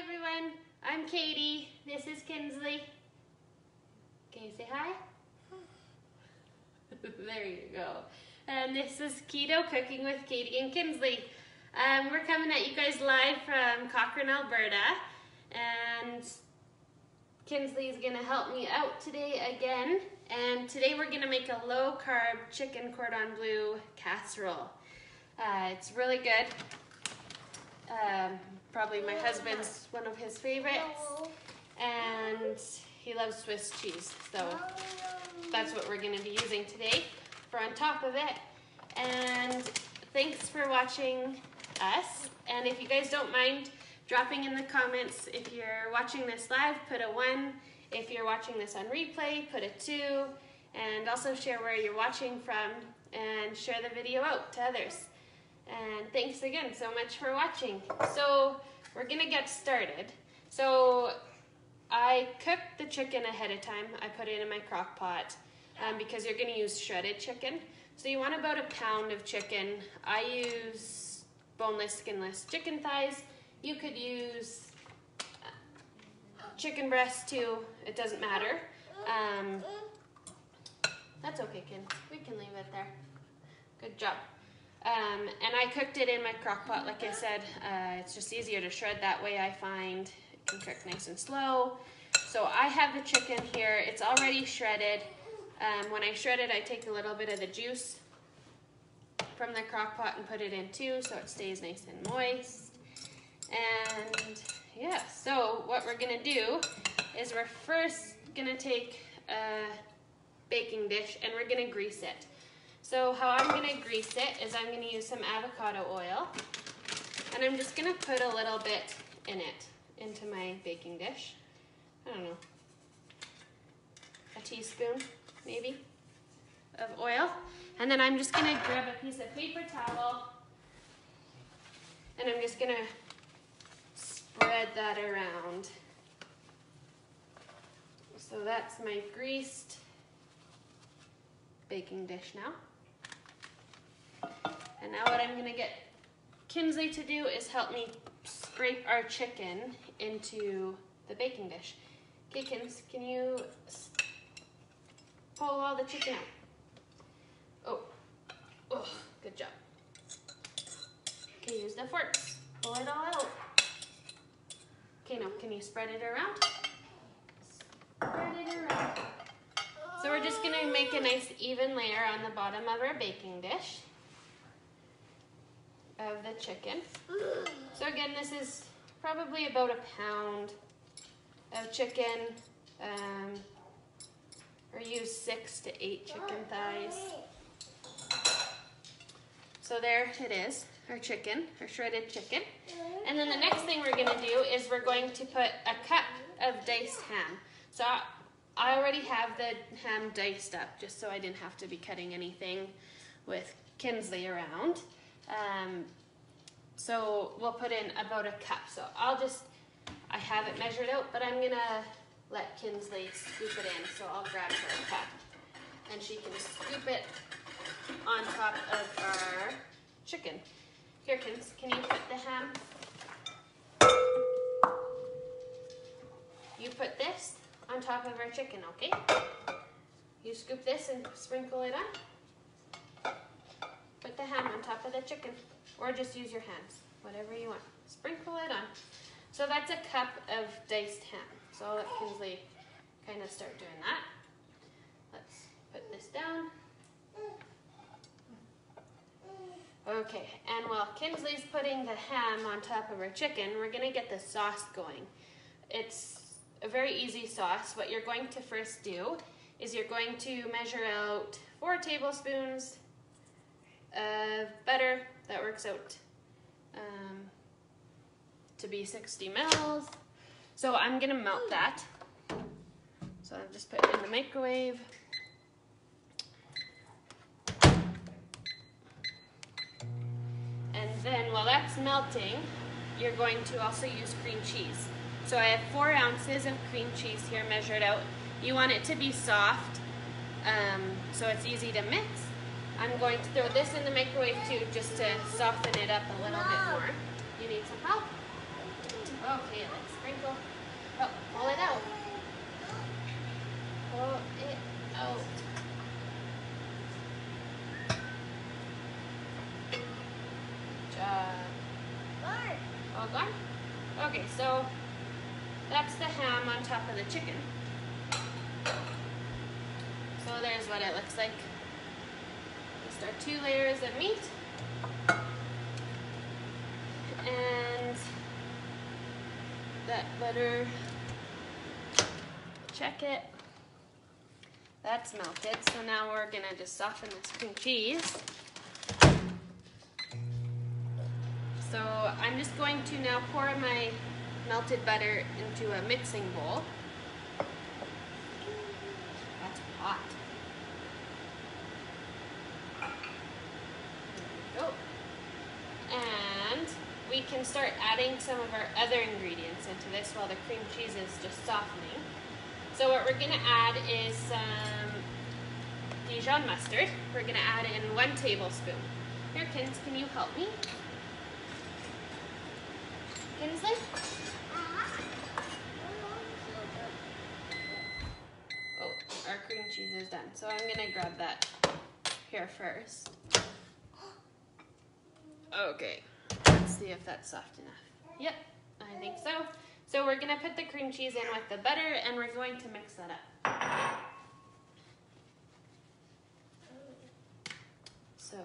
everyone, I'm Katie, this is Kinsley. Okay, say hi. There you go. And this is Keto Cooking with Katie and Kinsley. We're coming at you guys live from Cochrane, Alberta. And Kinsley is going to help me out today again. And today we're going to make a low-carb chicken cordon bleu casserole. It's really good. Probably my husband's one of his favorites, and he loves Swiss cheese, so that's what we're going to be using today for on top of it. And thanks for watching us, and if you guys don't mind dropping in the comments, if you're watching this live, put a 1, if you're watching this on replay, put a 2, and also share where you're watching from, and share the video out to others. And thanks again so much for watching. So we're gonna get started. So I cooked the chicken ahead of time. I put it in my crock pot because you're gonna use shredded chicken. So you want about 1 pound of chicken. I use boneless, skinless chicken thighs. You could use chicken breast too. It doesn't matter. That's okay, Ken. We can leave it there. Good job. And I cooked it in my crock pot, like I said. It's just easier to shred that way, I find. It can cook nice and slow. So I have the chicken here. It's already shredded. When I shred it, I take a little bit of the juice from the crock pot and put it in too, so it stays nice and moist. And yeah, so what we're gonna do is we're first gonna take a baking dish and we're gonna grease it. So how I'm going to grease it is I'm going to use some avocado oil, and I'm just going to put a little bit in it, into my baking dish. I don't know, a teaspoon maybe of oil. And then I'm just going to grab a piece of paper towel, and I'm just going to spread that around. So that's my greased baking dish now. And now what I'm going to get Kinsley to do is help me scrape our chicken into the baking dish. Okay, Kins, can you pull all the chicken out? Oh, good job. Okay, use the fork. Pull it all out. Okay, now can you spread it around? Spread it around. So we're just going to make a nice even layer on the bottom of our baking dish of the chicken. So again, this is probably about 1 pound of chicken, or use 6 to 8 chicken thighs. So there it is, our chicken, our shredded chicken. And then the next thing we're going to do is we're going to put a cup of diced ham. So I already have the ham diced up, just so I didn't have to be cutting anything with Kinsley around. So we'll put in about a cup. So I have it measured out, but I'm gonna let Kinsley scoop it in. So I'll grab her a cup, and she can scoop it on top of our chicken. Here, Kins, can you put the ham? You put this on top of our chicken, okay? You scoop this and sprinkle it on. Put the ham on top of the chicken, or just use your hands, whatever you want. Sprinkle it on. So that's a cup of diced ham. So I'll let Kinsley kind of start doing that. Let's put this down. Okay, and while Kinsley's putting the ham on top of our chicken, we're gonna get the sauce going. It's a very easy sauce. What you're going to first do is you're going to measure out 4 tablespoons of butter. That works out to be 60 mils. So I'm gonna melt that. So I'll just put it in the microwave. And then while that's melting, you're going to also use cream cheese. So I have 4 ounces of cream cheese here measured out. You want it to be soft, so it's easy to mix. I'm going to throw this in the microwave too, just to soften it up a little bit more. You need some help? Okay, let's All gone? Okay, so that's the ham on top of the chicken. So there's what it looks like. Just our 2 layers of meat. And that butter, check it. That's melted. So now we're gonna just soften this cream cheese. So I'm just going to now pour my melted butter into a mixing bowl. That's hot. There we go. And we can start adding some of our other ingredients into this while the cream cheese is just softening. So what we're gonna add is some Dijon mustard. We're gonna add in 1 tablespoon. Here, Kins, can you help me? Kinsley? Oh, our cream cheese is done. So I'm gonna grab that here first. Okay, let's see if that's soft enough. Yep, I think so. So we're gonna put the cream cheese in with the butter and we're going to mix that up. So,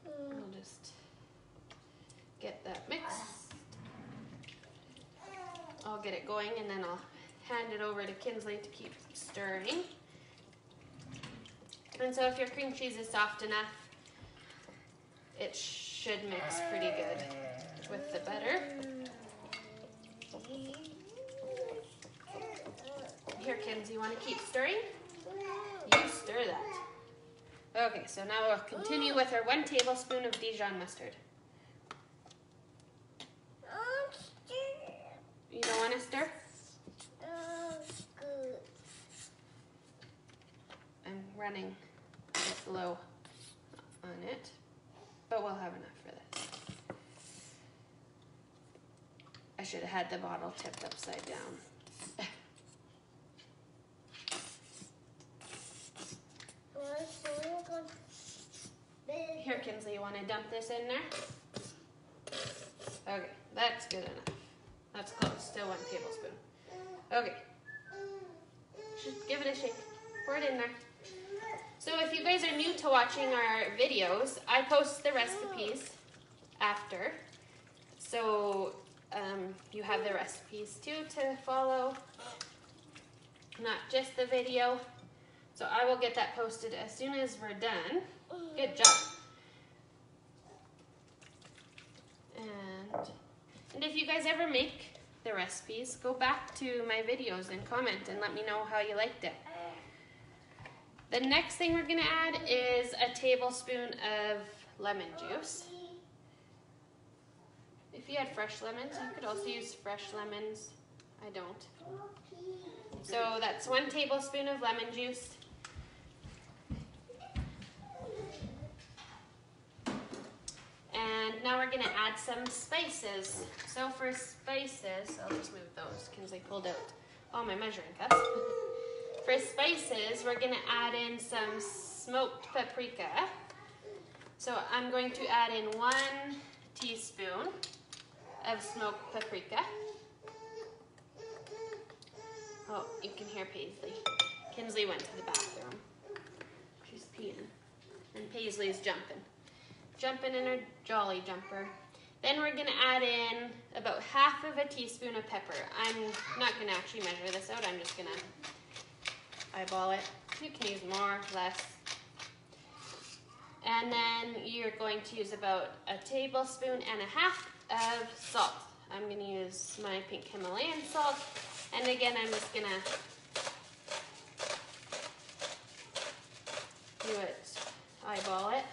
I'll just get that mixed. I'll get it going and then I'll hand it over to Kinsley to keep stirring. And so if your cream cheese is soft enough, it should mix pretty good with the butter. Here, Kinsley, you want to keep stirring? You stir that. Okay, so now we'll continue with our 1 tablespoon of Dijon mustard. You don't want to stir? I'm running just low on it, but we'll have enough for this. I should have had the bottle tipped upside down. Here, Kinsley, you want to dump this in there? Okay, that's good enough. That's close, still 1 tablespoon. Okay, just give it a shake. Pour it in there. So if you guys are new to watching our videos, I post the recipes after. So you have the recipes too to follow, not just the video. So I will get that posted as soon as we're done. Good job. And if you guys ever make the recipes, go back to my videos and comment and let me know how you liked it. The next thing we're gonna add is a tablespoon of lemon juice. If you had fresh lemons, you could also use fresh lemons. I don't. So that's 1 tablespoon of lemon juice. And now we're gonna add some spices. So for spices, I'll just move those because I pulled out all my measuring cups. For spices, we're gonna add in some smoked paprika. So I'm going to add in 1 teaspoon of smoked paprika. Oh, you can hear Paisley. Kinsley went to the bathroom. She's peeing. And Paisley's jumping in her jolly jumper. Then we're gonna add in about 1/2 teaspoon of pepper. I'm not gonna actually measure this out, I'm just gonna eyeball it. You can use more, less. And then you're going to use about 1.5 tablespoons of salt. I'm gonna use my pink Himalayan salt. And again, I'm just gonna do it, eyeball it.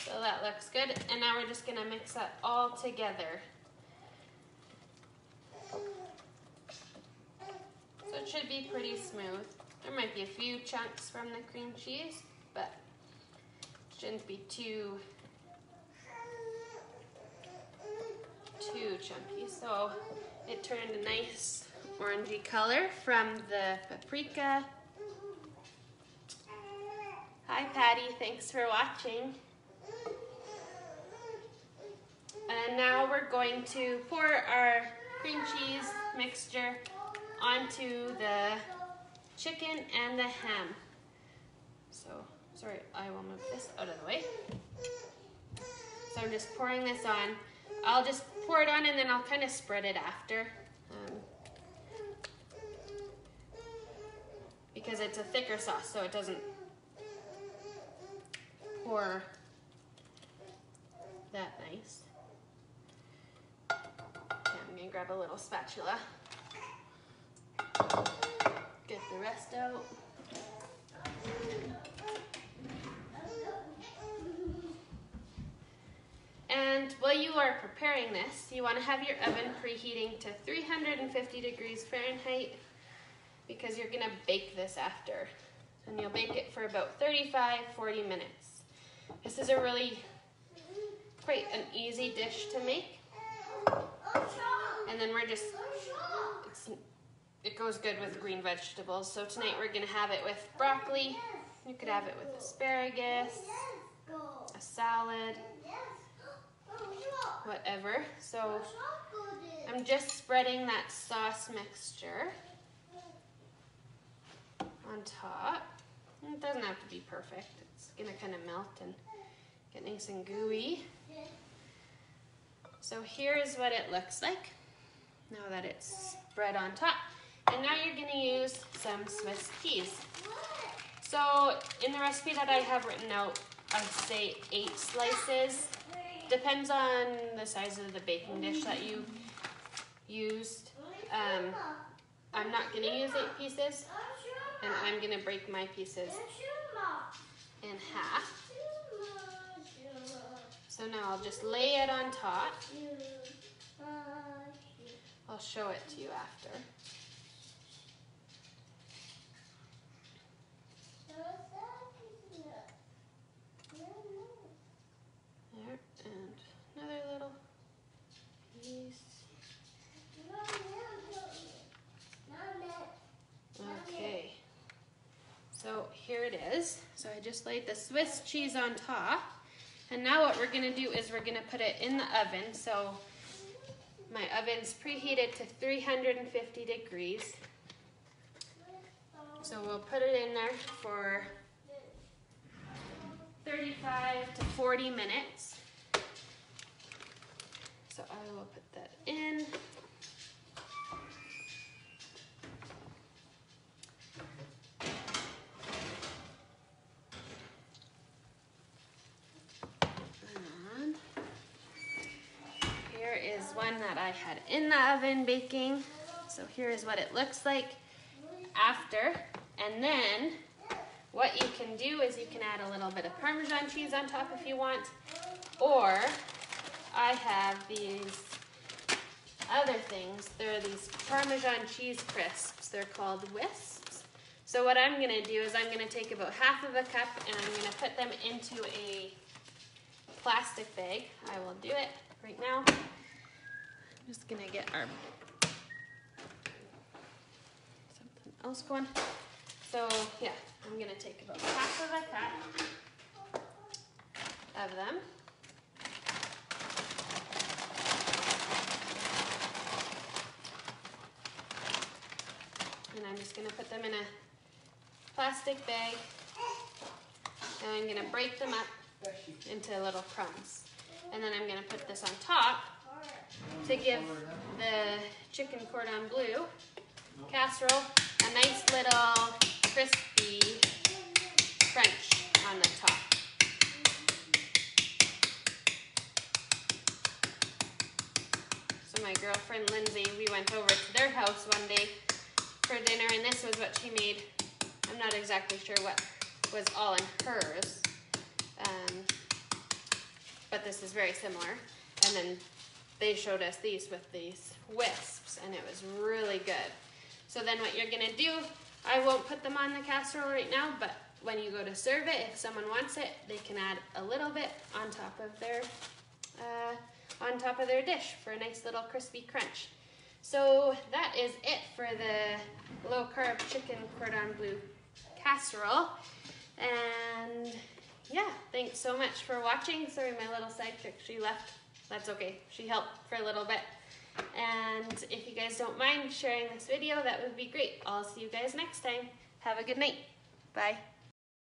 So that looks good. And now we're just gonna mix that all together. So it should be pretty smooth. There might be a few chunks from the cream cheese, but it shouldn't be too chunky. So it turned a nice orangey color from the paprika. Hi Patty, thanks for watching. going to pour our cream cheese mixture onto the chicken and the ham. So, sorry, I will move this out of the way. So I'm just pouring this on. I'll just pour it on and then I'll kind of spread it after. Because it's a thicker sauce, so it doesn't pour that nice. Okay, I'm gonna grab a little spatula. Get the rest out. And while you are preparing this, you want to have your oven preheating to 350 degrees Fahrenheit because you're going to bake this after. And you'll bake it for about 35-40 minutes. This is a really quite an easy dish to make. And then we're just, it goes good with green vegetables. So tonight we're going to have it with broccoli. You could have it with asparagus, a salad, whatever. So I'm just spreading that sauce mixture on top. It doesn't have to be perfect. It's gonna kind of melt and get nice and gooey. So here's what it looks like now that it's spread on top. And now you're gonna use some Swiss cheese. So in the recipe that I have written out, I'd say 8 slices. Depends on the size of the baking dish that you used. I'm not going to use 8 pieces, and I'm going to break my pieces in half. So now I'll just lay it on top. I'll show it to you after. There, and another little piece. Okay, so here it is. So I just laid the Swiss cheese on top. And now what we're gonna do is we're gonna put it in the oven. So my oven's preheated to 350 degrees. So we'll put it in there for 35 to 40 minutes. So I will put that in. And here is one that I had in the oven baking. So here is what it looks like after. And then what you can do is you can add a little bit of Parmesan cheese on top if you want, or I have these other things. They're these Parmesan cheese crisps. They're called Whisps. So what I'm gonna do is I'm gonna take about half of a cup and I'm gonna put them into a plastic bag. I will do it right now. I'm just gonna get our something else going. So yeah, I'm gonna take about half of a cup of them. And I'm just gonna put them in a plastic bag and I'm gonna break them up into little crumbs. And then I'm gonna put this on top to give the chicken Cordon Bleu Casserole a nice little crispy crunch on the top. So my girlfriend Lindsay, we went over to their house one day for dinner and this was what she made. I'm not exactly sure what was all in hers, but this is very similar. And then they showed us these with these Whisps and it was really good. So then what you're gonna do, I won't put them on the casserole right now, but when you go to serve it, if someone wants it, they can add a little bit on top of their dish for a nice little crispy crunch. So that is it for the low-carb chicken Cordon Bleu casserole. And yeah, thanks so much for watching. Sorry, my little sidekick, she left that's okay. She helped for a little bit. And if you guys don't mind sharing this video, that would be great. I'll see you guys next time. Have a good night. Bye.